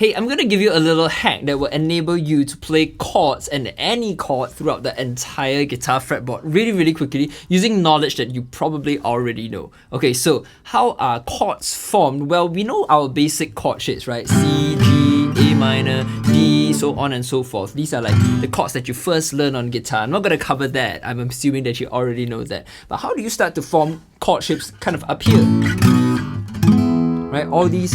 Hey, I'm going to give you a little hack that will enable you to play chords and any chord throughout the entire guitar fretboard really quickly using knowledge that you probably already know. Okay, so how are chords formed? Well, we know our basic chord shapes, right? C, G, A minor, D, so on and so forth. These are like the chords that you first learn on guitar. I'm not going to cover that. I'm assuming that you already know that. But how do you start to form chord shapes kind of up here? Right, all these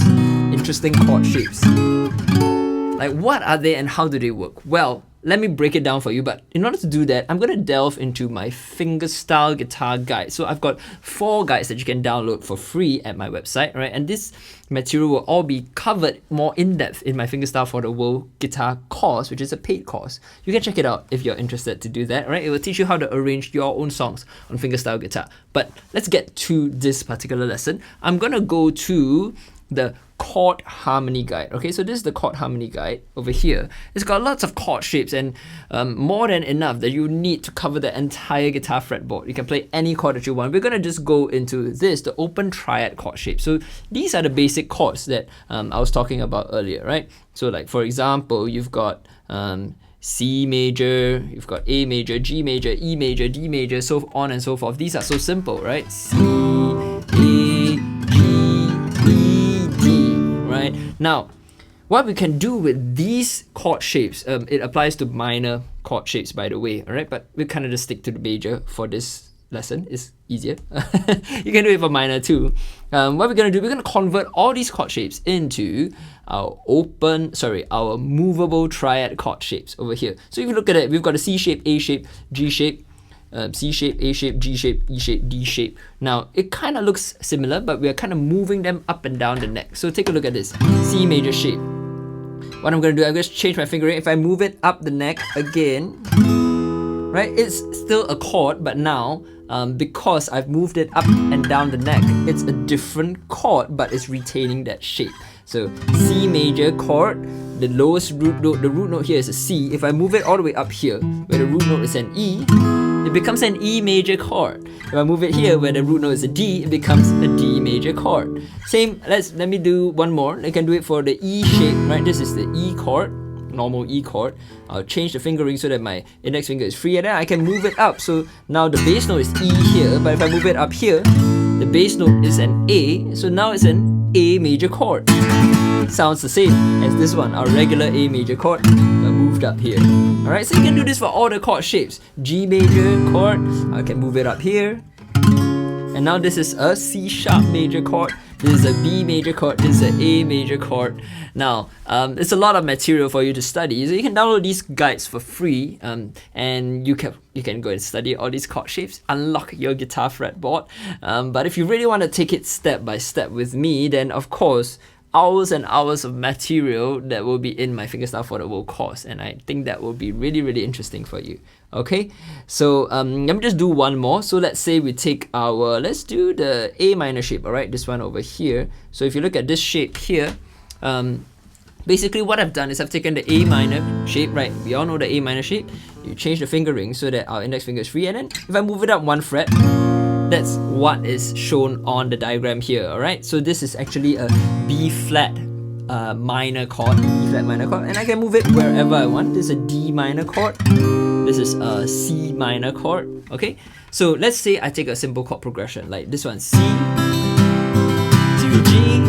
interesting chord shapes. Like, what are they and how do they work? Well, let me break it down for you, but in order to do that, I'm going to delve into my fingerstyle guitar guide. So I've got 4 guides that you can download for free at my website, right? And this material will all be covered more in depth in my Fingerstyle for the World guitar course, which is a paid course. You can check it out if you're interested to do that, right? It will teach you how to arrange your own songs on fingerstyle guitar. But let's get to this particular lesson. I'm going to go to the chord harmony guide. Okay, so this is the chord harmony guide over here. It's got lots of chord shapes and more than enough that you need to cover the entire guitar fretboard. You can play any chord that you want. We're going to just go into this, the open triad chord shape. So these are the basic chords that I was talking about earlier, right? So like, for example, you've got C major, you've got A major, G major, E major, D major, so on and so forth. These are so simple, right? C, A, right? Now, what we can do with these chord shapes, it applies to minor chord shapes, by the way, all right? But we kind of just stick to the major for this lesson. It's easier. You can do it for minor too. What we're going to do, we're going to convert all these chord shapes into our movable triad chord shapes over here. So if you look at it, we've got a C shape, A shape, G shape, C shape, A shape, G shape, E shape, D shape. Now, it kind of looks similar, but we're kind of moving them up and down the neck. So take a look at this, C major shape. What I'm going to do, I'm going to change my fingering. If I move it up the neck again, right, it's still a chord, but now, because I've moved it up and down the neck, it's a different chord, but it's retaining that shape. So C major chord, the lowest root note, the root note here is a C. If I move it all the way up here, where the root note is an E, it becomes an E major chord. If I move it here, where the root note is a D, it becomes a D major chord. Same, let me do one more. I can do it for the E shape, right? This is the E chord, normal E chord. I'll change the fingering so that my index finger is free, and then I can move it up. So now the bass note is E here, but if I move it up here, the bass note is an A, so now it's an A major chord. Sounds the same as this one, our regular A major chord, but moved up here. Alright, so you can do this for all the chord shapes. G major chord, I can move it up here. And now this is a C sharp major chord. This is a B major chord, this is an A major chord. Now, it's a lot of material for you to study, so you can download these guides for free, and you can go and study all these chord shapes, unlock your guitar fretboard. But if you really want to take it step by step with me, then of course, hours and hours of material that will be in my Fingerstyle for the World course, and I think that will be really interesting for you. Okay, so let me just do one more. So let's say we take our, let's do the A minor shape, alright, this one over here. So if you look at this shape here, basically what I've done is I've taken the A minor shape, right? We all know the A minor shape. You change the fingering so that our index finger is free, and then if I move it up 1 fret, that's what is shown on the diagram here, alright? So this is actually a B flat minor chord, B flat minor chord, and I can move it wherever I want. This is a D minor chord. This is a C minor chord, okay? So let's say I take a simple chord progression, like this one, C, to a G,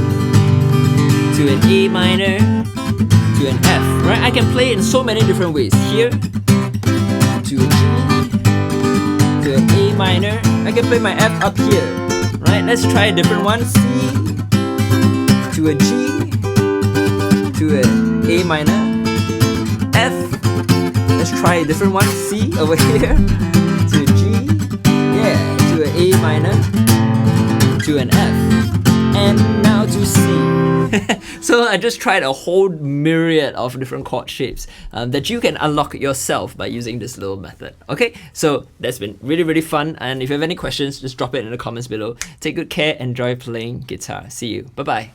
to an A minor, to an F, right? I can play it in so many different ways. Here, to a G, to an A minor. I can play my F up here, right? Let's try a different one. C, to a G, to an A minor, F. Let's try a different one. C over here, to a G, yeah, to an A minor, to an F, and now to C. So I just tried a whole myriad of different chord shapes that you can unlock yourself by using this little method. Okay, so that's been really fun, and if you have any questions, just drop it in the comments below. Take good care, enjoy playing guitar. See you. Bye bye.